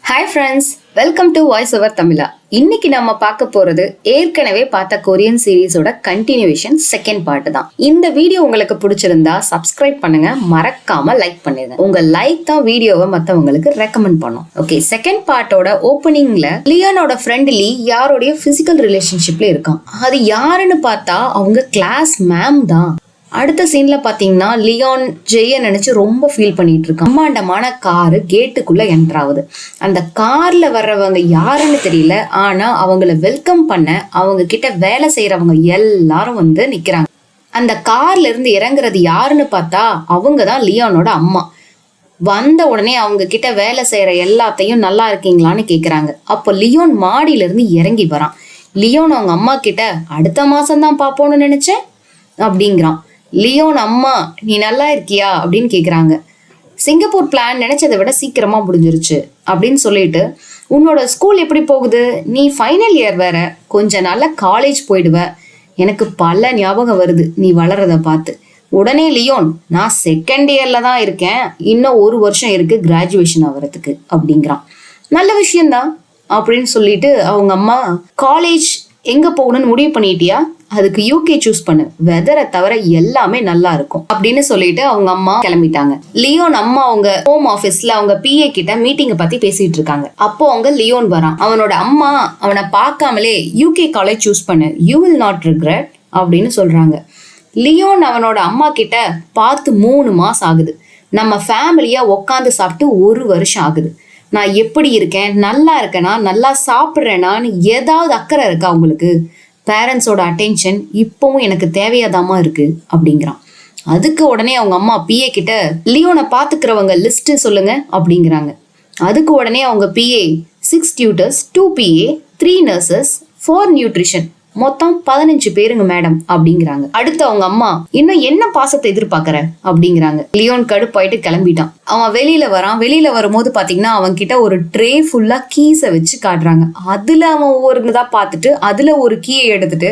Hi friends, welcome to voice over தமிழா. இன்னைக்கு நம்ம பார்க்க போறது ஏற்கனவே பார்த்த கொரியன் சீரீஸோட கண்டினியூவேஷன் செகண்ட் பார்ட் தான். இந்த வீடியோ உங்களுக்கு பிடிச்சிருந்தா சப்ஸ்கிரைப் பண்ணுங்க, மறக்காம லைக் பண்ணிடுங்க. உங்க லைக் தான் வீடியோவை மத்தவங்களுக்கு ரெக்கமெண்ட் பண்ணும். ஓகே, செகண்ட் பார்ட்டோட ஓப்பனிங்ல லியோனோட ஃப்ரெண்ட் லீ யாரோடைய பிசிக்கல் ரிலேஷன்ஷிப்ல இருக்கான். அது யாருன்னு பார்த்தா அவங்க கிளாஸ் மேம் தான். அடுத்த சீன்ல பாத்தீங்கன்னா லியோன் ஜெய்ய நினைச்சு ரொம்ப ஃபீல் பண்ணிட்டு இருக்கான். அம்மாண்டமான காரு கேட்டுக்குள்ள என்டர் ஆகுது. அந்த கார்ல வர்றவங்க யாருன்னு தெரியல, ஆனா அவங்கள வெல்கம் பண்ண அவங்க கிட்ட வேலை செய்யறவங்க எல்லாரும் வந்து நிக்கிறாங்க. அந்த கார்ல இருந்து இறங்குறது யாருன்னு பார்த்தா அவங்கதான் லியோனோட அம்மா. வந்த உடனே அவங்க கிட்ட வேலை செய்யற எல்லாத்தையும் நல்லா இருக்கீங்களான்னு கேக்குறாங்க. அப்போ லியோன் மாடியில இருந்து இறங்கி வரான். லியோன் அவங்க அம்மா கிட்ட அடுத்த மாசம் தான் பாப்போம்னு நினைச்சேன் அப்படிங்கிறான். லியோன் அம்மா நீ நல்லா இருக்கியா அப்படின்னு கேக்குறாங்க. சிங்கப்பூர் பிளான் நினைச்சதை விட சீக்கிரமா முடிஞ்சிருச்சு அப்படின்னு சொல்லிட்டு, உன்னோட ஸ்கூல் எப்படி போகுது, நீ ஃபைனல் இயர் வேற, கொஞ்ச நாள்ல காலேஜ் போயிடுவ, எனக்கு பல ஞாபகம் வருது நீ வளர்றத பார்த்து. உடனே லியோன் நான் செகண்ட் இயர்ல தான் இருக்கேன், இன்னும் 1 வருஷம் இருக்கு கிராஜுவேஷன் ஆகிறதுக்கு அப்படிங்கிறான். நல்ல விஷயம்தான் அப்படின்னு சொல்லிட்டு அவங்க அம்மா, காலேஜ் எங்க போகணும்னு முடிவு பண்ணிட்டியா, அதுக்கு யூகே சூஸ் பண்ணு, வெதரை தவிர எல்லாமே நல்லா இருக்கும் அப்படின்னு சொல்லிட்டு அவங்க அம்மா கிளம்பிட்டாங்க. லியோன் அம்மா அவங்க ஹோம் ஆபீஸ்ல அவங்க பிஏ கிட்ட மீட்டிங்க பத்தி பேசிட்டு இருக்காங்க. அப்போ அவங்க லியோன் வரான். அவனோட அம்மா அவனை பார்க்காமலே யூகே காலேஜ் சூஸ் பண்ணு, யூ வில் நாட் ரிக்ரெட் அப்படின்னு சொல்றாங்க. லியோன் அவனோட அம்மா கிட்ட பார்த்து 3 மாசம் ஆகுது, நம்ம ஃபேமிலியா உக்காந்து சாப்பிட்டு 1 வருஷம் ஆகுது, நான் எப்படி இருக்கேன், நல்லா இருக்கேனா, நல்லா சாப்பிட்றேனான்னு ஏதாவது அக்கறை இருக்கா உங்களுக்கு, பேரண்ட்ஸோட அட்டென்ஷன் இப்பவும் எனக்கு தேவையாதாமா இருக்கு அப்படிங்கிறான். அதுக்கு உடனே அவங்க அம்மா பிஏ கிட்ட லியோனை பாத்துக்கிறவங்க லிஸ்ட் சொல்லுங்க அப்படிங்கிறாங்க. அதுக்கு உடனே அவங்க PA 6 tutors, 2 PA, 3 nurses, 4 nutrition, மொத்தம் 15 பேருங்க மேடம் அப்படிங்கிறாங்க. அடுத்து அவங்க அம்மா, இன்னும் என்ன பாசத்தை எதிர்பார்க்கற அப்படிங்கிறாங்க. லியோன் கடுப்பாயிட்டு கிளம்பிட்டான். அவன் வெளியில வரான். வெளியில வரும்போது பாத்தீங்கன்னா அவன் கிட்ட ஒரு ட்ரே ஃபுல்லா கீஸை வச்சு காட்டுறாங்க. அதுல அவன் ஒவ்வொருதா பார்த்துட்டு அதுல ஒரு கீயை எடுத்துட்டு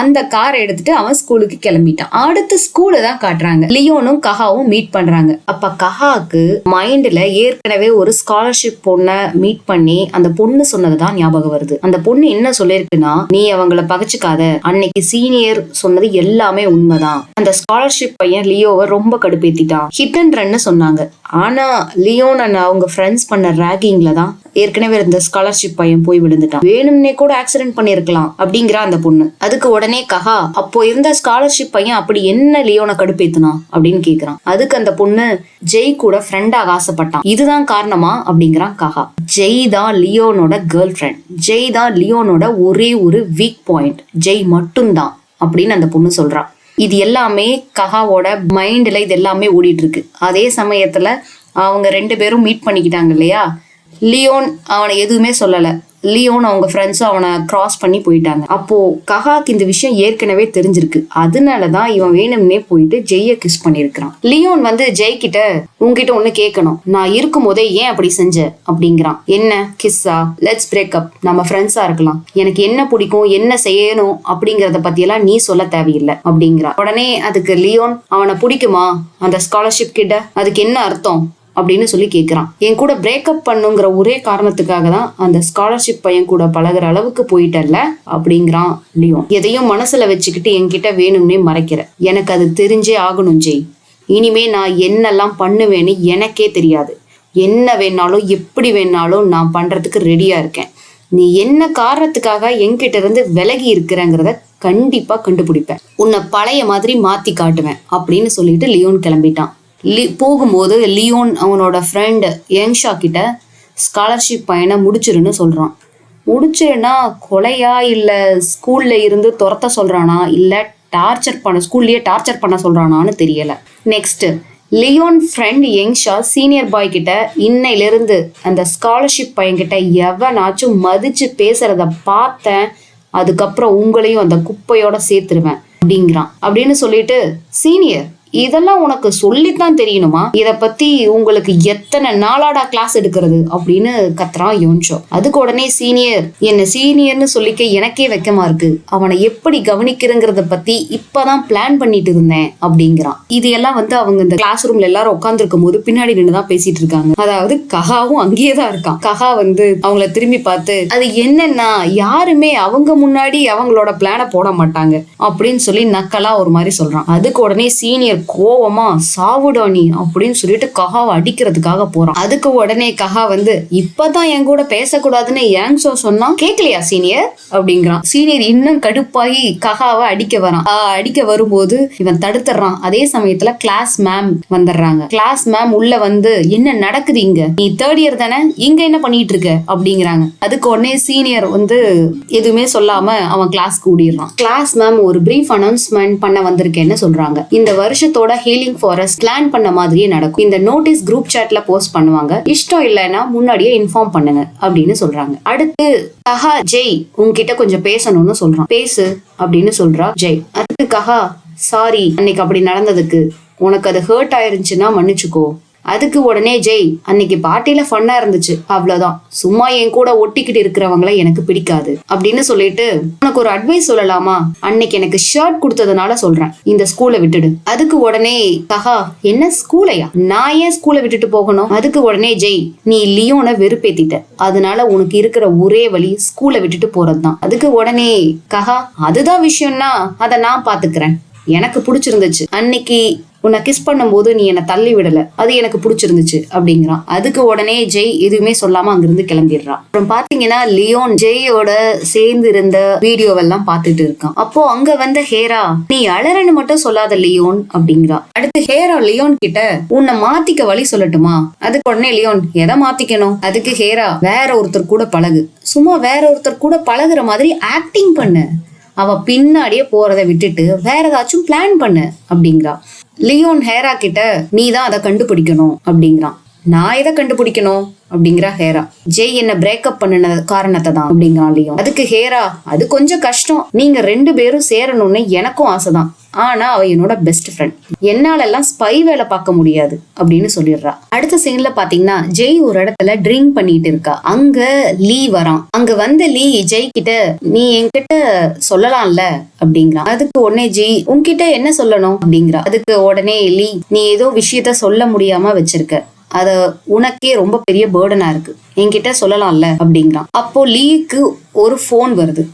அந்த காரை எடுத்துட்டு அவன் ஸ்கூலுக்கு கிளம்பிட்டான். அடுத்து ஸ்கூல தான் காட்டுறாங்க. லியோனும் கஹாவும் மீட் பண்றாங்க. அப்ப கஹாக்கு மைண்ட்ல ஏற்கனவே ஒரு ஸ்காலர்ஷிப் பொண்ணை மீட் பண்ணி அந்த பொண்ணு சொன்னதுதான் ஞாபகம் வருது. அந்த பொண்ணு என்ன சொல்லிருக்குன்னா, நீ அவங்கள பகச்சுக்காத, அன்னைக்கு சீனியர் சொன்னது எல்லாமே உண்மைதான். அந்த ஸ்காலர்ஷிப் பையன் லியோவை ரொம்ப கடுப்பேத்திட்டான், ஹிட் அண்ட் ரன்னு சொன்னாங்க. ஆனா லியோன் அவங்க ஃப்ரெண்ட்ஸ் பண்ண ராகிங்ல தான் ஏற்கனவே இருந்த ஸ்காலர்ஷிப் பையன் போய் விழுந்துட்டான், வேணும்னே கூட ஆக்சிடென்ட் பண்ணிருக்கலாம் அப்படிங்கிற அந்த பொண்ணு. அதுக்கு உடனே கஹா, அப்போ இருந்த ஸ்காலர்ஷிப் பையன் அப்படி என்ன லியோனை கடுப்பேத்துனா அப்படின்னு கேக்குறான். அதுக்கு அந்த பொண்ணு, ஜெய் கூட ஃப்ரெண்டாக ஆசைப்பட்டான், இதுதான் காரணமா அப்படிங்கிறான் கஹா. ஜெய் தான் லியோனோட கேர்ள் ஃப்ரெண்ட், ஜெய் தான் லியோனோட ஒரே ஒரு வீக் பாயிண்ட், ஜெய் மட்டும்தான் அப்படின்னு அந்த பொண்ணு சொல்றான். இது எல்லாமே கஹாவோட மைண்ட்ல இது எல்லாமே ஓடிட்டு இருக்கு. அதே சமயத்துல அவங்க 2 பேரும் மீட் பண்ணிக்கிட்டாங்க இல்லையா. லியோன் அவனை எதுவுமே சொல்லல. லியோன் அவங்க ஃப்ரெண்ட்ஸும் அவனை கிராஸ் பண்ணி போயிட்டாங்க. அப்போ கஹாக்கு இந்த விஷயம் ஏற்கனவே தெரிஞ்சிருக்கு. அதனாலதான் இவன் வேணும்னே போயிட்டு ஜெய்ய கிஸ் பண்ணிருக்கான். லியோன் வந்து ஜெய் கிட்ட, உங்ககிட்ட ஒண்ணு கேட்கணும், நான் இருக்கும் போதே ஏன் அப்படி செஞ்ச அப்படிங்கிறான். என்ன கிஸ்ஸா, லெட்ஸ் பிரேக் அப், நம்ம ஃப்ரெண்ட்ஸா இருக்கலாம், எனக்கு என்ன பிடிக்கும் என்ன செய்யணும் அப்படிங்கறத பத்தி எல்லாம் நீ சொல்ல தேவையில்லை அப்படிங்கிறான். உடனே அதுக்கு லியோன், அவனை பிடிக்குமா அந்த ஸ்காலர்ஷிப் கிட்ட, அதுக்கு என்ன அர்த்தம் அப்படின்னு சொல்லி கேட்கிறான். என் கூட பிரேக்கப் பண்ணுங்கிற ஒரே காரணத்துக்காக தான் அந்த ஸ்காலர்ஷிப் பையன் கூட பழகுற அளவுக்கு போயிட்டல்ல அப்படிங்கிறான் லியோன். எதையும் மனசுல வச்சுக்கிட்டு என்கிட்ட வேணும்னே மறைக்கிற, எனக்கு அது தெரிஞ்சே ஆகணும் ஜெய். இனிமே நான் என்னெல்லாம் பண்ணுவேன்னு எனக்கே தெரியாது, என்ன வேணாலும் எப்படி வேணாலும் நான் பண்றதுக்கு ரெடியா இருக்கேன். நீ என்ன காரணத்துக்காக என்கிட்ட இருந்து விலகி இருக்கிறங்கிறத கண்டிப்பா கண்டுபிடிப்பேன், உன்னை பழைய மாதிரி மாத்தி காட்டுவேன் அப்படின்னு சொல்லிட்டு லியோன் கிளம்பிட்டான். போகும்போது லியோன் அவனோட ஃப்ரெண்ட் யங்ஷா கிட்ட ஸ்காலர்ஷிப் பையனை முடிச்சிருன்னு சொல்றான். முடிச்சிருன்னா கொலையா இல்ல ஸ்கூல்ல இருந்து துரத்த சொல்றானா இல்ல ஸ்கூல்லயே டார்ச்சர் பண்ண சொல்றானான்னு தெரியல. நெக்ஸ்ட், லியோன் ஃப்ரெண்ட் யங்ஷா சீனியர் பாய் கிட்ட, இன்னையிலிருந்து அந்த ஸ்காலர்ஷிப் பையன் கிட்ட எவனாச்சும் மதிச்சு பேசுறத பார்த்தேன், அதுக்கப்புறம் உங்களையும் அந்த குப்பையோட சேர்த்துருவேன் அப்படிங்கிறான். அப்படின்னு சொல்லிட்டு, சீனியர் இதெல்லாம் உனக்கு சொல்லித்தான் தெரியணுமா? இத பத்தி உங்களுக்கு எத்தனை நாளாடா கிளாஸ் எடுக்கிறது அப்படின்னு கத்துறான் யோன்ஷோ. அதுக்கு உடனே சீனியர், என்ன சீனியர்னு சொல்லிக்க எனக்கே வெக்கமா இருக்கு, அவனை எப்படி கவனிக்கிறங்கிறத பத்தி இப்பதான் பிளான் பண்ணிட்டு இருந்தேன் அப்படிங்கிறான். இது எல்லாம் அவங்க இந்த கிளாஸ் ரூம்ல எல்லாரும் உட்கார்ந்து இருக்கும் போது பின்னாடி நின்னுதான் பேசிட்டு இருக்காங்க. அதாவது கஹாவும் அங்கேயேதான் இருக்கான். கஹா அவங்கள திரும்பி பார்த்து, அது என்னன்னா யாருமே அவங்க முன்னாடி அவங்களோட பிளான போட மாட்டாங்க அப்படின்னு சொல்லி நக்கலா ஒரு மாதிரி சொல்றான். அதுக்கு உடனே சீனியர் கோவமா, சாவுடானி அப்படின்னு சொல்லிட்டு கஹாவை அடிக்கிறதுக்காக போறான். அதுக்கு உடனே கஹா இப்பதான் என் கூட பேசக்கூடாதுன்னு யாங்ஷோ சொன்னா கேட்கலையா சீனியர் அப்படிங்கிறான். சீனியர் இன்னும் கடுப்பாகி கஹாவை அடிக்க வரான். அடிக்க வரும்போது இவன் தடுத்துறான். அதே சமயத்துல கிளாஸ் மேம் வந்துடுறாங்க. கிளாஸ் மேம் உள்ள என்ன நடக்குது இங்க, நீ தேர்ட் இயர் தானே, இங்க என்ன பண்ணிட்டு இருக்க அப்படிங்கிறாங்க. அதுக்கு உடனே சீனியர் எதுவுமே சொல்லாம அவன் கிளாஸ் கூடிடுறான். கிளாஸ் மேம் ஒரு பிரீஃப் அனௌன்ஸ்மெண்ட் பண்ண வந்திருக்கேன்னு சொல்றாங்க. இந்த வருஷத்தோட ஹீலிங் ஃபாரஸ்ட் பிளான் பண்ண மாதிரியே நடக்கும். இந்த நோட்டீஸ் குரூப் சாட்ல போஸ்ட் பண்ணுவாங்க. இஷ்டம் இல்லைன்னா முன்னாடியே இன்ஃபார்ம் பண்ணுங்க அப்படின்னு சொல்றாங்க. அடுத்து கஹா, ஜெய் உன்கிட்ட கொஞ்சம் பேசணும்னு சொல்றான். பேசு அப்படின்னு சொல்றா ஜெய். அதுக்கு கஹா, சாரி அன்னைக்கு அப்படி நடந்ததுக்கு, உனக்கு அது ஹர்ட் ஆயிருந்துச்சுன்னா மன்னிச்சுக்கோ. அதுக்கு உடனே ஜெய், அன்னைக்கு பார்ட்டியில ஃபன்னா இருந்துச்சு, அவ்வளவுதான், சும்மா என் கூட ஒட்டிக்கிட்டு இருக்கிறவங்கள எனக்கு பிடிக்காது அப்படின்னு சொல்லிட்டு, உனக்கு ஒரு அட்வைஸ் சொல்லலாமா, அன்னைக்கு எனக்கு ஷர்ட் கொடுத்ததுனால சொல்றேன், இந்த ஸ்கூலை விட்டுடு. அதுக்கு உடனே கஹா, என்ன ஸ்கூலையா, நான் ஏன் ஸ்கூலை விட்டுட்டு போகணும்? அதுக்கு உடனே ஜெய், நீ லியோனை வெறுப்பேத்திட்ட, அதனால உனக்கு இருக்கிற ஒரே வழி ஸ்கூலை விட்டுட்டு போறதுதான். அதுக்கு உடனே கஹா, அதுதான் விஷயம்னா அதை நான் பாத்துக்கிறேன், எனக்கு பிடிச்சிருந்துச்சு, அன்னைக்கு உன்னை கிஸ் பண்ணும்போது நீ என்னை தள்ளி விடல, அது எனக்கு பிடிச்சிருந்துச்சு அப்படிங்கிறான். அதுக்கு உடனே ஜெய் எதுவுமே சொல்லாம அங்கிருந்து கிளம்பிடுறான். அப்புறம் பாத்தீங்கன்னா லியோன் ஜெயோட சேர்ந்து இருந்த வீடியோவெல்லாம் பாத்துட்டு இருக்கான். அப்போ அங்க ஹேரா, நீ அலறன்னு மட்டும் சொல்லாத லியோன் அப்படிங்கிறா. அடுத்து ஹேரா லியோன் கிட்ட, உன்னை மாத்திக்க வழி சொல்லட்டுமா? அதுக்கு உடனே லியோன், எதை மாத்திக்கணும்? அதுக்கு ஹேரா, வேற ஒருத்தர் கூட பழகு, சும்மா வேற ஒருத்தர் கூட பழகுற மாதிரி ஆக்டிங் பண்ணு, அவ பின்னாடியே போறதை விட்டுட்டு வேற ஏதாச்சும் பிளான் பண்ணு அப்படிங்கிறா. லியோன் ஹேரா கிட்ட, நீ தான் அதை கண்டுபிடிக்கணும் அப்படிங்கிறான். நான் எதை கண்டுபிடிக்கணும் அப்படிங்கிற ஹேரா. ஜெய் என்ன பிரேக்கப் பண்ணின காரணத்தை தான் அப்படிங்கிறான் லியோன். அதுக்கு ஹேரா, அது கொஞ்சம் கஷ்டம், நீங்க 2 பேரும் சேரணும்னு எனக்கும் ஆசைதான், ஆனா அவ என்னோட பெஸ்ட் ஃப்ரெண்ட், என்னால எல்லாம் ஸ்பை வேலை பார்க்க முடியாது அப்படின்னு சொல்லிடுறா. அடுத்த சீன்ல பாத்தீங்கன்னா ஜெய் ஒரு இடத்துல ட்ரிங்க் பண்ணிட்டு இருக்கா. அங்க லீ வரான். அங்க லீ ஜெய் கிட்ட, நீ என்கிட்ட சொல்லலாம்ல அப்படிங்கிறான். அதுக்கு உடனே ஜெய், உன்கிட்ட என்ன சொல்லணும் அப்படிங்கிறா. அதுக்கு உடனே லீ, நீ ஏதோ விஷயத்த சொல்ல முடியாம வச்சிருக்க, அத உனக்கே ரொம்ப பெரிய பேர்டனா இருக்கு, என்கிட்ட சொல்லலாம்ல அப்படிங்கிறான். அப்போ லீக்கு ஒரு போன் வருது.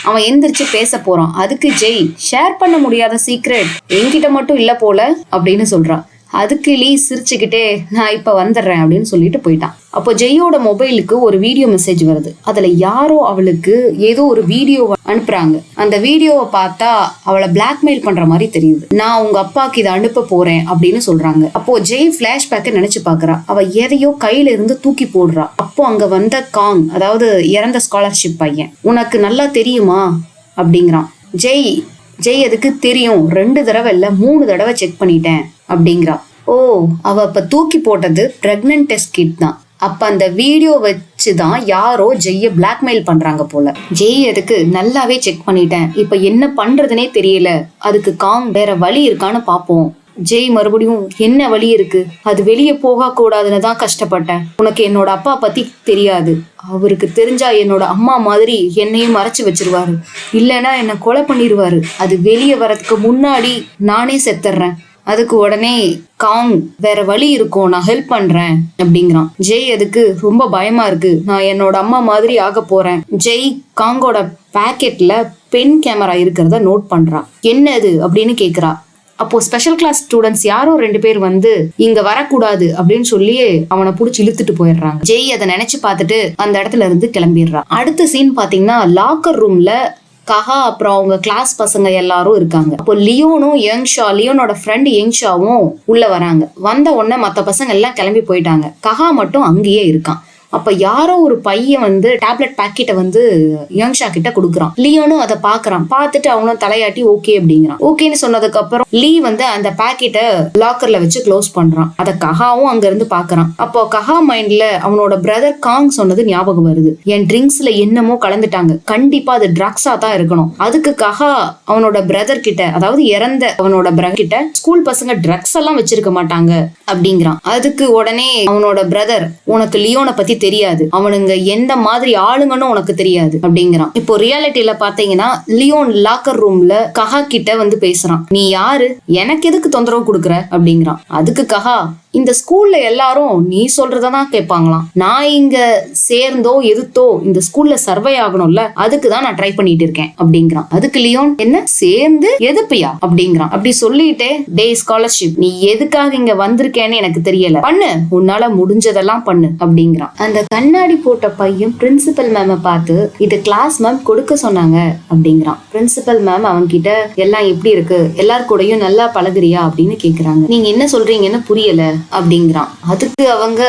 அவன் எந்திரிச்சு பேச போறான். அதுக்கு ஜெய், ஷேர் பண்ண முடியாத சீக்ரெட் என்கிட்ட மட்டும் இல்ல போல அப்படின்னு சொல்றான். அதுக்கு லீ சிரிச்சுக்கிட்டே, நான் இப்ப வந்துடுறேன் அப்படின்னு சொல்லிட்டு போயிட்டான். அப்போ ஜெயோட மொபைலுக்கு ஒரு வீடியோ மெசேஜ் வருது. அதுல யாரோ அவளுக்கு ஏதோ ஒரு வீடியோ அனுப்புறாங்க. அந்த வீடியோவை பார்த்தா அவளை பிளாக்மெயில் பண்ற மாதிரி தெரியுது. நான் உங்க அப்பாக்கு இதை அனுப்ப போறேன் அப்படின்னு சொல்றாங்க. அப்போ ஜெய் பிளாஷ்பேக்க நினைச்சு பாக்குறா. அவ எதையோ கையில இருந்து தூக்கி போடுறா. அப்போ அங்க வந்த காங், அதாவது இறந்த ஸ்காலர்ஷிப் பையன், உனக்கு நல்லா தெரியுமா அப்படிங்கிறான். ஜெய் அதுக்கு தெரியும், 2 தடவை இல்ல 3 தடவை செக் பண்ணிட்டேன் அப்படிங்கிறா. ஓ, அவ அப்ப தூக்கி போட்டது பிரெக்னன்ட் டெஸ்ட் கிட் தான். அப்ப அந்த வீடியோ வச்சுதான் யாரோ ஜெய்ய பிளாக்மெயில் பண்றாங்க போல. ஜெய் அதுக்கு நல்லாவே செக் பண்ணிட்டேன், இப்ப என்ன பண்றதுனே தெரியல, அதுக்கு காங் வேற வழி இருக்கான்னு பாப்போம். ஜெய் மறுபடியும், என்ன வழி இருக்கு, அது வெளியே போக கூடாதுன்னு தான் கஷ்டப்பட்டேன், உனக்கு என்னோட அப்பா பத்தி தெரியாது, அவருக்கு தெரிஞ்சா என்னோட அம்மா மாதிரி என்னையும் மறைச்சு வச்சிருவாரு, இல்லைன்னா என்ன கொலை பண்ணிடுவாரு, அது வெளியே வரதுக்கு முன்னாடி நானே செத்துறேன். அதுக்கு உடனே காங், வேற வழி இருக்கும், நான் ஹெல்ப் பண்றேன் அப்படிங்கிறான். ஜெய் அதுக்கு ரொம்ப பயமா இருக்கு, நான் என்னோட அம்மா மாதிரி ஆக போறேன். ஜெய் காங்கோட பாக்கெட்ல பென் கேமரா இருக்கிறத நோட் பண்றான். என்னது அப்படின்னு கேக்குறா. அப்போ ஸ்பெஷல் கிளாஸ் ஸ்டூடெண்ட்ஸ் யாரோ 2 பேர் இங்க வரக்கூடாது அப்படின்னு சொல்லி அவனை புடிச்சு இழுத்துட்டு போயிடுறாங்க. ஜெய் அதை நினைச்சு பார்த்துட்டு அந்த இடத்துல இருந்து கிளம்பிடுறான். அடுத்த சீன் பாத்தீங்கன்னா லாக்கர் ரூம்ல கஹா அப்புறம் அவங்க கிளாஸ் பசங்க எல்லாரும் இருக்காங்க. அப்போ லியோனும் லியோனோட ஃப்ரெண்ட் யங்ஷாவும் உள்ள வராங்க. வந்த உடனே மத்த பசங்க எல்லாம் கிளம்பி போயிட்டாங்க. கஹா மட்டும் அங்கேயே இருக்கான். அப்ப யாரோ ஒரு பையன் வந்து டேப்லெட் பாக்கெட்டை வந்து யங்ஷா கிட்ட கொடுக்குறான். லியோனும் அதை பாக்குறான். பார்த்துட்டு அவனும் தலையாட்டி ஓகே அப்படிங்கிறான். ஓகேன்னு சொன்னதுக்கு அப்புறம் லீ வந்து அந்த பாக்கெட்டை லாக்கர்ல வச்சு க்ளோஸ் பண்றான். அத கஹாவும் அங்க இருந்து பாக்குறான். அப்போ கஹா மைண்ட்ல அவனோட பிரதர் காங் சொன்னது ஞாபகம் வருது. என் ட்ரிங்க்ஸ்ல என்னமோ கலந்துட்டாங்க, கண்டிப்பா அது ட்ரக்ஸா தான் இருக்கணும். அதுக்கு கஹா அவனோட பிரதர் கிட்ட, அதாவது இறந்த அவனோட பிரதர் கிட்ட, ஸ்கூல் பசங்க ட்ரக்ஸ் எல்லாம் வச்சிருக்க மாட்டாங்க அப்படிங்கிறான். அதுக்கு உடனே அவனோட பிரதர், உனக்கு லியோனை பத்தி தெரியாது, அவனுங்க எந்த மாதிரி ஆளுங்கன்னு உனக்கு தெரியாது அப்படிங்கிறான். இப்போ ரியாலிட்டியில பாத்தீங்கன்னா லியோன் லாக்கர் ரூம்ல கஹா கிட்ட வந்து பேசுறான். நீ யாரு, எனக்கு எதுக்கு தொந்தரவு கொடுக்குற அப்படிங்கிறான். அதுக்கு கஹா, இந்த ஸ்கூல்ல எல்லாரும் நீ சொல்றதான் கேட்பாங்களாம். நான் இங்க சேர்ந்தோ எதுத்தோ இந்த ஸ்கூல்ல சர்வை ஆகணும்ல, அதுக்குதான் நான் ட்ரை பண்ணிட்டு இருக்கேன் அப்படிங்கிறான். அதுக்கு லியோன், என்ன சேர்ந்து எதுப்பியா அப்படிங்கிறான். அப்படி சொல்லிட்டே, டே ஸ்காலர்ஷிப், நீ எதுக்காக இங்க வந்திருக்கேன்னு எனக்கு தெரியல, பண்ணு, உன்னால முடிஞ்சதெல்லாம் பண்ணு அப்படிங்கிறான். அந்த கண்ணாடி போட்ட பையன் பிரின்சிபல் மேம பார்த்து, இது கிளாஸ் மேம் கொடுக்க சொன்னாங்க அப்படிங்கிறான். பிரின்சிபல் மேம் அவங்க கிட்ட எல்லாம் எப்படி இருக்கு, எல்லார் கூடயும் நல்லா பழகுறியா அப்படின்னு கேக்குறாங்க. நீங்க என்ன சொல்றீங்கன்னு புரியல அப்படிங்கிறான். அதுக்கு அவங்க,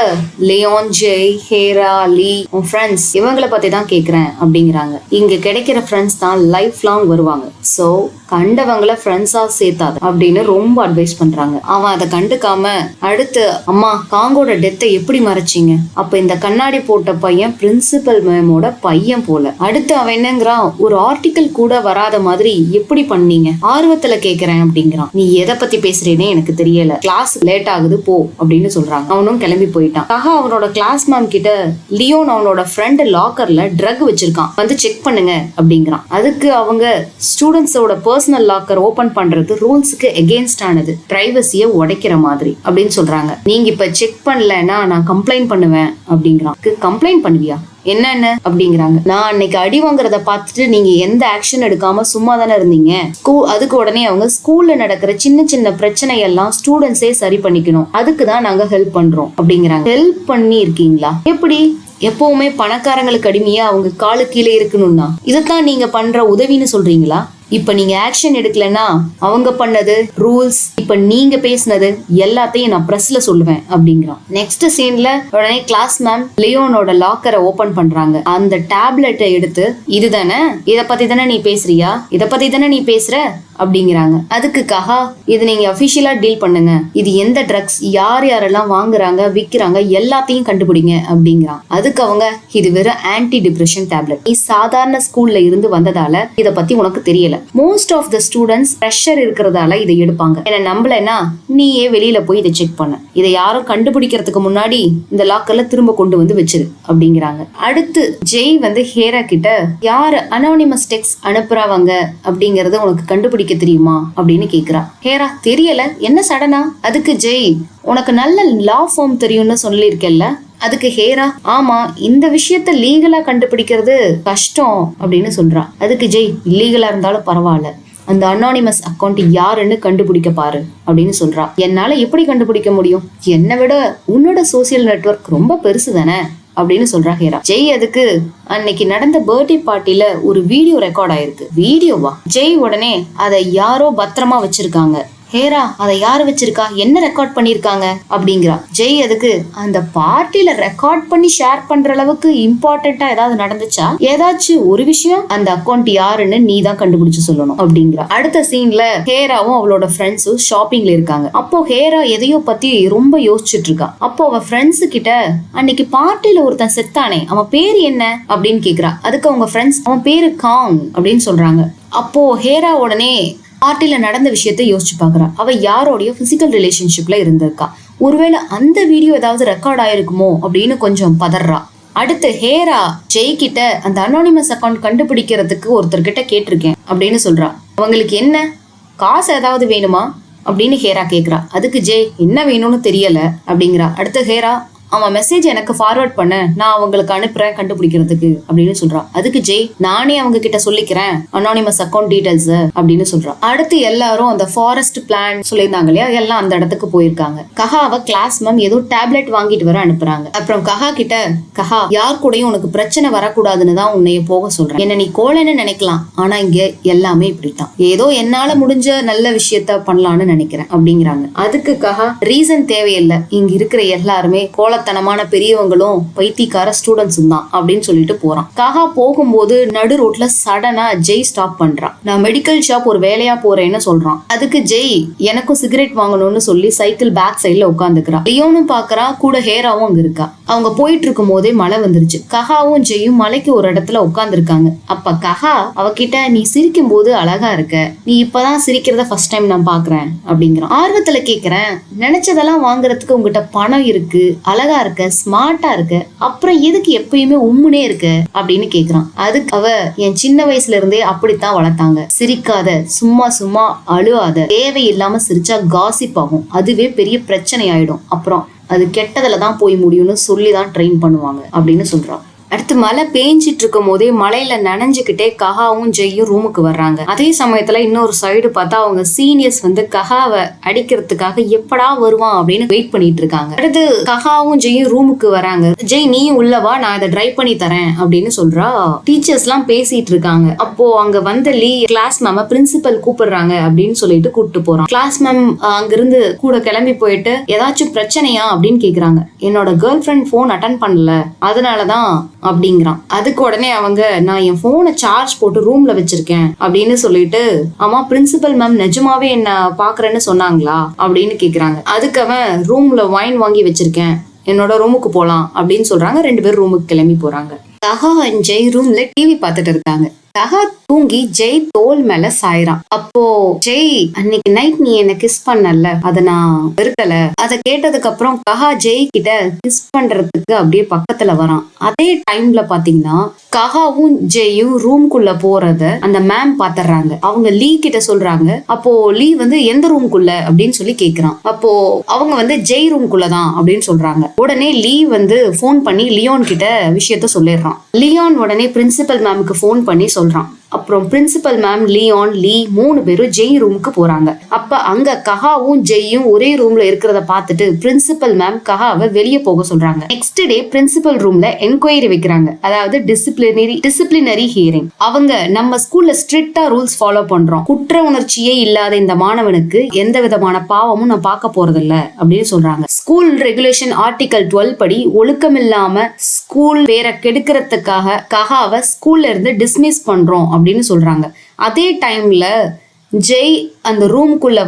லியோன், ஜெய், ஹேரா, லீ, உன் ஃப்ரெண்ட்ஸ் இவங்களை பத்தி தான் கேக்குறேன் அப்படிங்கிறாங்க. இங்க கிடைக்கிற ஃப்ரெண்ட்ஸ் தான் லைஃப் லாங் வருவாங்க, சோ கண்டவங்களை ஃப்ரெண்ட்ஸா சேர்த்தாது அப்படின்னு ரொம்ப அட்வைஸ் பண்றாங்க. அவன் அதை கண்டுக்காம அடுத்து, அம்மா காங்கோட டெத்தை எப்படி மறைச்சிங்க? அப்ப இந்த கண்ணாடி போட்ட பையன் பிரின்சிபல் மேமோட பையன் போல. அடுத்து அவன் என்னங்கிறான், ஒரு ஆர்டிக்கல் கூட வராத மாதிரி எப்படி பண்ணீங்க, ஆர்வத்துல கேக்குறேன் அப்படிங்கிறான். நீ எதை பத்தி பேசுறேன்னு எனக்கு தெரியல, கிளாஸ் லேட் ஆகுது போ அப்படின்னு சொல்றாங்க. அவனும் கிளம்பி போயிட்டான். கஹா அவனோட கிளாஸ் மேம் கிட்ட, லியோன் அவனோட ஃப்ரெண்ட் லாக்கர்ல ட்ரக் வச்சிருக்கான், வந்து செக் பண்ணுங்க அப்படிங்கிறான். அதுக்கு அவங்க, ஸ்டூடெண்ட்ஸோட பர்சனல் லாக்கர் ஓபன் பண்றது ரூல்ஸுக்கு எகெயின்ஸ்ட் ஆனது, பிரைவசியை உடைக்கிற மாதிரி அப்படின்னு சொல்றாங்க. நீங்க இப்ப செக் பண்ணலன்னா நான் கம்ப்ளைண்ட் பண்ணுவேன் அப்படிங்கிறான். கம்ப்ளைண்ட் பண்ணுவியா, என்னன்னு அப்படிங்கிறாங்க. நான் அன்னைக்கு அடி வாங்குறத பார்த்துட்டு நீங்க எந்த ஆக்ஷன் எடுக்காம சும்மா தானே இருந்தீங்க. அதுக்கு உடனே அவங்க, ஸ்கூல்ல நடக்கிற சின்ன சின்ன பிரச்சனை எல்லாம் ஸ்டூடெண்ட்ஸே சரி பண்ணிக்கணும், அதுக்குதான் நாங்க ஹெல்ப் பண்றோம் அப்படிங்கிறாங்க. ஹெல்ப் பண்ணி இருக்கீங்களா, எப்படி? எப்பவுமே பணக்காரங்களுக்கு அடிமையா அவங்க காலு கீழே இருக்கணும்னா இதைத்தான் நீங்க பண்ற உதவின்னு சொல்றீங்களா? இப்ப நீங்க ஆக்ஷன் எடுக்கலன்னா அவங்க பண்ணது ரூல்ஸ், இப்ப நீங்க பேசினது எல்லாத்தையும் நான் பிரஸ்ல சொல்லுவேன் அப்படிங்கிறான். நெக்ஸ்ட் சீன்ல உடனே கிளாஸ் மேம் லியோனோட லாக்கரை ஓபன் பண்றாங்க. அந்த டேப்லெட்டை எடுத்து, இதுதானே, இத பத்தி தானே நீ பேசுறியா, இத பத்தி தானே நீ பேசுற அப்படிங்கிறாங்க. அதுக்கு கஹா, இது நீங்க அபிஷியலா டீல் பண்ணுங்க, இது எந்த ட்ரக்ஸ், யார் யாரெல்லாம் வாங்குறாங்க விக்கிறாங்க எல்லாத்தையும் கண்டுபிடிங்க அப்படிங்கிறான். அதுக்கு அவங்க, இது வெறும் ஆன்டி டிப்ரெஷன் டேப்லெட், நீ சாதாரண ஸ்கூல்ல இருந்து வந்ததால இத பத்தி உனக்கு தெரியல, most of the students pressure இருக்கிறதால இதை எடுப்பாங்க, என்ன நம்பலன்னா நீயே வெளியில போய் இதை செக் பண்ண, இதை யாரும் கண்டுபிடிக்கிறதுக்கு முன்னாடி இந்த லாக்கர்ல திரும்ப கொண்டு வந்து வச்சிரு அப்படிங்கிறாங்க. அடுத்து ஜெய் வந்து ஹேரா கிட்ட, யாரு அனானிமஸ் டெக்ஸ்ட் அனுப்புறவங்க அப்படிங்கறத உனக்கு கண்டுபிடிக்க தெரியுமா அப்படின்னு கேக்குறா. ஹேரா, தெரியல, என்ன சடனா? அதுக்கு ஜெய், உனக்கு நல்ல லா ஃபார்ம் தெரியும்னு சொல்லியிருக்கேல்ல. அதுக்கு ஹேரா, ஆமா, இந்த விஷயத்த லீகலா கண்டுபிடிக்கிறது கஷ்டம் அப்படின்னு சொல்றா. அதுக்கு ஜெய், இல்லீகலா இருந்தாலும் பரவாயில்ல, அந்த அனானிமஸ் அக்கௌண்ட் யாருன்னு கண்டுபிடிக்க பாரு அப்படின்னு சொல்றா. என்னால எப்படி கண்டுபிடிக்க முடியும், என்னை விட உன்னோட சோசியல் நெட்வொர்க் ரொம்ப பெருசு தானே அப்படின்னு சொல்றா ஹேரா. ஜெய் அதுக்கு, அன்னைக்கு நடந்த பர்த்டே பார்ட்டில ஒரு வீடியோ ரெக்கார்ட் ஆயிருக்கு. வீடியோவா? ஜெய் உடனே, அதை யாரோ பத்திரமா வச்சிருக்காங்க. ஹேரா, அதை யாரு வச்சிருக்கா, என்ன ரெக்கார்ட் பண்ணிருக்காங்க அப்படிங்கிறா. ஜெய் அதுக்கு, அந்த பார்ட்டில ரெக்கார்ட் பண்ணி ஷேர் பண்ற அளவுக்கு இம்பார்ட்டன்டா ஏதாவது நடந்துச்சா, ஏதாச்சும் ஒரு விஷயம், அந்த அக்கௌண்ட் யாருன்னு நீ தான் கண்டுபிடிச்சு சொல்லணும் அப்படிங்கிறா. அடுத்த சீன்ல ஹேராவும் அவளோட ஃப்ரெண்ட்ஸும் ஷாப்பிங்ல இருக்காங்க. அப்போ ஹேரா எதையோ பத்தி ரொம்ப யோசிச்சுட்டு இருக்கா. அப்போ அவ ஃப்ரெண்ட்ஸ் கிட்ட, அன்னைக்கு பார்ட்டில ஒருத்தன் செத்தானே, அவன் பேரு என்ன அப்படின்னு கேக்குறா. அதுக்கு அவங்க ஃப்ரெண்ட்ஸ், அவன் பேரு காங் அப்படின்னு சொல்றாங்க. அப்போ ஹேரா உடனே பார்ட்டில நடந்த விஷயத்த யோசிச்சு பாக்குறா. அவ யாரோடைய பிசிக்கல் ரிலேஷன்ஷிப்ல இருந்திருக்கா, ஒருவேளை அந்த வீடியோ ஏதாவது ரெக்கார்ட் ஆயிருக்குமோ அப்படின்னு கொஞ்சம் பதறா. அடுத்து ஹேரா ஜெய் கிட்ட, அந்த அனானிமஸ் அக்கௌண்ட் கண்டுபிடிக்கிறதுக்கு ஒருத்தர்கிட்ட கேட்டிருக்கேன் அப்படின்னு சொல்றா. அவங்களுக்கு என்ன, காசு ஏதாவது வேணுமா அப்படின்னு ஹேரா கேக்குறா. அதுக்கு ஜெய், என்ன வேணும்னு தெரியல அப்படிங்கிறா. அடுத்து ஹேரா, அவன் மெசேஜ் எனக்கு ஃபார்வர்ட் பண்ண, நான் அவங்களுக்கு அனுப்புறேன் கண்டுபிடிக்கிறதுக்கு அப்படின்னு சொல்றான். அதுக்கு ஜெய், நானே அவங்க கிட்ட சொல்லிக்கிறேன் அனானிமஸ் அக்கௌண்ட் டீடைல்ஸ் அப்படின்னு சொல்றான். அடுத்து எல்லாரும் அந்த ஃபாரஸ்ட் பிளான் சொல்லியிருந்தாங்க இல்லையா, எல்லாம் அந்த இடத்துக்கு போயிருக்காங்க. கஹாவை கிளாஸ் மேம் ஏதோ டேப்லெட் வாங்கிட்டு வர அனுப்புறாங்க. அப்புறம் கஹா கிட்ட, கஹா, யார் கூடயும் உனக்கு பிரச்சனை வரக்கூடாதுன்னு தான் உன்னைய போக சொல்றேன், என்ன நீ கோலன்னு நினைக்கலாம், ஆனா இங்க எல்லாமே இப்படித்தான், ஏதோ என்னால முடிஞ்ச நல்ல விஷயத்த பண்ணலான்னு நினைக்கிறேன் அப்படிங்கிறாங்க. அதுக்கு கஹா, ரீசன் தேவையில்லை, இங்க இருக்கிற எல்லாருமே கோல முட்டாள்தனமான பெரியவங்களும் பைத்தியக்கார ஸ்டூடெண்ட்ஸும் தான் அப்படின்னு சொல்லிட்டு போறான். கஹா போகும்போது நடு ரோட்ல சடனா ஜெய் ஸ்டாப் பண்றான். நான் மெடிக்கல் ஷாப் ஒரு வேலையா போறேன்னு சொல்றான். அதுக்கு ஜெய் எனக்கும் சிகரெட் வாங்கணும்னு சொல்லி சைக்கிள் பேக் சைட்ல உட்காந்துக்கிறான். லியோனும் பாக்குறா, கூட ஹேராவும் அங்க இருக்கா. அவங்க போயிட்டு இருக்கும் போதே மழை வந்துருச்சு. கஹாவும் ஜெயும் மலைக்கு ஒரு இடத்துல உட்கார்ந்து இருக்காங்க. அப்ப கஹா அவகிட்ட நீ சிரிக்கும் போது அழகா இருக்க, நீ இப்பதான் சிரிக்கிறத ஃபர்ஸ்ட் டைம் நான் பாக்குறேன் அப்படிங்கிறான். ஆர்வத்துல கேக்குறேன், நினைச்சதெல்லாம் வாங்குறதுக்கு உங்ககிட்ட பணம் இருக்கு, அழகா இருக்க, ஸ்மார்ட்டா இருக்க, அப்புறம் எதுக்கு எப்பயுமே உம்முனே இருக்க அப்படின்னு கேக்குறான். அதுக்கு அவ என் சின்ன வயசுல இருந்தே அப்படித்தான் வளர்த்தாங்க, சிரிக்காத, சும்மா சும்மா அழுவாத, தேவையில்லாம சிரிச்சா காசிப் ஆகும், அதுவே பெரிய பிரச்சனை ஆயிடும், அப்புறம் அது கெட்டதுல தான் போய் முடியும்னு சொல்லிதான் ட்ரெயின் பண்ணுவாங்க அப்படின்னு சொல்றான். அடுத்து மழை பேஞ்சிட்டு இருக்கும் போதே மழையில நனைஞ்சுக்கிட்டே கஹாவும் ஜெய்யும் ரூமுக்கு வர்றாங்க. அதே சமயத்துல இன்னொரு சைடு பார்த்தா அவங்க சீனியர்ஸ் கஹாவை அடிக்கிறதுக்காக எப்படா வருவான் அப்படின்னு வெயிட் பண்ணிட்டு இருக்காங்க. அடுத்து கஹாவும் ஜெய்யும் ரூமுக்கு வராங்க. ஜெய் நீயும் உள்ளவா, நான் இதை டிரைவ் பண்ணி தரேன் அப்படின்னு சொல்றா. டீச்சர்ஸ் எல்லாம் பேசிட்டு இருக்காங்க. அப்போ அங்க வந்து லீ கிளாஸ் மேம பிரின்சிபல் கூப்பிடுறாங்க அப்படின்னு சொல்லிட்டு கூப்பிட்டு போறான். கிளாஸ் மேம் அங்கிருந்து கூட கிளம்பி போயிட்டு ஏதாச்சும் பிரச்சனையா அப்படின்னு கேக்குறாங்க. என்னோட கேர்ள் ஃப்ரெண்ட் போன் அட்டன் பண்ணல, அதனாலதான் அப்படிங்கிறான். அதுக்கு உடனே அவங்க நான் என் போனை சார்ஜ் போட்டு ரூம்ல வச்சிருக்கேன் அப்படின்னு சொல்லிட்டு, ஆமா பிரின்சிபல் மேம் நிஜமாவே என்ன பாக்குறேன்னு சொன்னாங்களா அப்படின்னு கேக்குறாங்க. அதுக்கு அவன் ரூம்ல வைன் வாங்கி வச்சிருக்கேன், என்னோட ரூமுக்கு போலாம் அப்படின்னு சொல்றாங்க. 2 பேரும் ரூமுக்கு கிளம்பி போறாங்க. கஹா அண்ட் ஜெய் ரூம்ல டிவி பார்த்துட்டு இருக்காங்க. கஹா தூங்கி ஜெய் தோல் மேல சாயிறான். அப்போ ஜெய் அன்னைக்கு நைட் நீ என்ன கிஸ் பண்ணல, அத நான் வெறுக்கல. அத கேட்டதுக்கு அப்புறம் கஹா ஜெய் கிட்ட கிஸ் பண்றதுக்கு அப்படியே பக்கத்துல வரான். அதே டைம்ல பாத்தீங்கன்னா கஹாவும் ஜெயும் ரூம்குள்ள போறத அந்த மேம் பாத்துறாங்க. அவங்க லீ கிட்ட சொல்றாங்க. அப்போ லீ எந்த ரூம்குள்ள அப்படின்னு சொல்லி கேக்குறான். அப்போ அவங்க ஜெய் ரூம்குள்ளதான் அப்படின்னு சொல்றாங்க. உடனே லீ போன் பண்ணி லியோன் கிட்ட விஷயத்த சொல்லிடுறான். லியோன் உடனே பிரின்சிபல் மேமுக்கு போன் பண்ணி சொல்றான். அப்புறம் பிரின்சிபல் மேம், லியோன், லீ 3 பேரும் ஜெய் ரூமுக்கு போறாங்க. அப்ப அங்க கஹாவும் ஜெய்யும் ஒரே ரூம்ல இருக்கிறத பார்த்துட்டு பிரின்சிபல் மேம் கஹாவை வெளியே போக சொல்றாங்க. நெக்ஸ்ட் டே பிரின்சிபல் ரூம்ல என்கொயரி வைக்கிறாங்க. அதாவது டிசிப்ளினரி ஹியரிங். அவங்க நம்ம ஸ்கூல்ல ஸ்ட்ரிக்டா ரூல்ஸ் ஃபாலோ பண்றோம், குற்ற உணர்ச்சியே இல்லாத இந்த மாணவனுக்கு எந்த விதமான பாவமும் நான் பார்க்க போறதில்ல அப்படின்னு சொல்றாங்க. ஸ்கூல் ரெகுலேஷன் ஆர்டிகல் 12 படி ஒழுக்கம் இல்லாம ஸ்கூல் பேரை கெடுக்கிறதுக்காக கஹாவை ஸ்கூல்ல இருந்து டிஸ்மிஸ் பண்றோம் அப்படின்னு சொல்றாங்க. அதே டைம்ல ஜெய் அந்த ரூம்குள்ள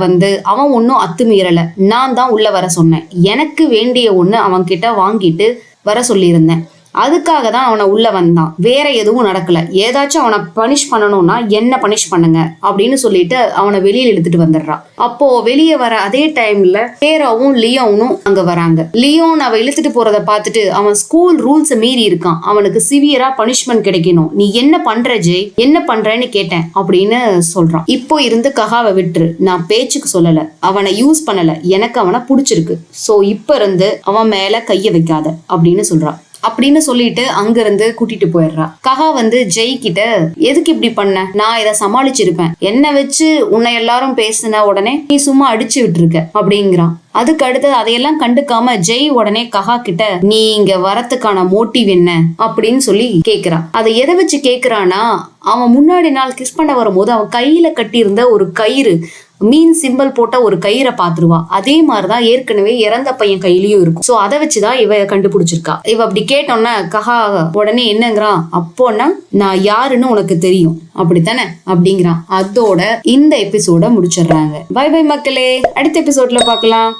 அவன் ஒன்னும் அத்துமீறல, நான் தான் உள்ள வர சொன்னேன், எனக்கு வேண்டிய ஒண்ணு அவன் கிட்ட வாங்கிட்டு வர சொல்லியிருந்தேன், அதுக்காக தான் அவனை உள்ள வந்தான், வேற எதுவும் நடக்கல, ஏதாச்சும் அவனை பனிஷ் பண்ணணும்னா என்ன பனிஷ் பண்ணுங்க அப்படின்னு சொல்லிட்டு அவனை வெளியில இழுத்துட்டு வந்துடுறான். அப்போ வெளியே வர அதே டைம்ல ஹேராவும் லியோனும் அங்க வராங்க. லியோன் அவ இழுத்துட்டு போறத பார்த்துட்டு அவன் ஸ்கூல் ரூல்ஸ் மீறி இருக்கான், அவனுக்கு சிவியரா பனிஷ்மெண்ட் கிடைக்கணும், நீ என்ன பண்ற ஜெய், என்ன பண்றேன்னு கேட்டேன் அப்படின்னு சொல்றான். இப்போ இருந்து கஹாவை விட்டுரு, நான் பேச்சுக்கு சொல்லல, அவனை யூஸ் பண்ணல, எனக்கு அவனை பிடிச்சிருக்கு, சோ இப்ப இருந்து அவன் மேல கைய வைக்காத அப்படின்னு சொல்றான். அப்படின்னு சொல்லிட்டு அங்க இருந்து கூட்டிட்டு போயிடுறா. கஹா ஜெய் கிட்ட எதுக்கு இப்படி பண்ண, நான் இதை சமாளிச்சிருப்பேன், என்ன வச்சு உன்னை எல்லாரும் பேசின உடனே நீ சும்மா அடிச்சு விட்டுருக்க அப்படிங்கிறான். அதுக்கு அடுத்தது அதையெல்லாம் கண்டுக்காம ஜெய் உடனே கஹா கிட்ட நீ இங்க வரத்துக்கான மோட்டிவ் என்ன அப்படின்னு சொல்லி கேக்குறான். அதை எதை வச்சு கேக்குறான்னா, அவன் முன்னாடி நாள் கிஸ் பண்ண வரும்போது அவன் கையில கட்டி இருந்த ஒரு கயிறு, மீன் சிம்பிள் போட்ட ஒரு கயிறை பாத்துருவா. அதே மாதிரிதான் ஏற்கனவே இறந்த பையன் கையிலயும் இருக்கும். சோ அதை வச்சுதான் இவ கண்டுபிடிச்சிருக்கா. இவ அப்படி கேட்டோன்னா கஹா உடனே என்னங்கிறான், அப்போன்னா நான் யாருன்னு உனக்கு தெரியும் அப்படித்தானே அப்படிங்கிறான். அதோட இந்த எபிசோட முடிச்சிடுறாங்க. பை பை மக்களே, அடுத்த எபிசோட்ல பார்க்கலாம்.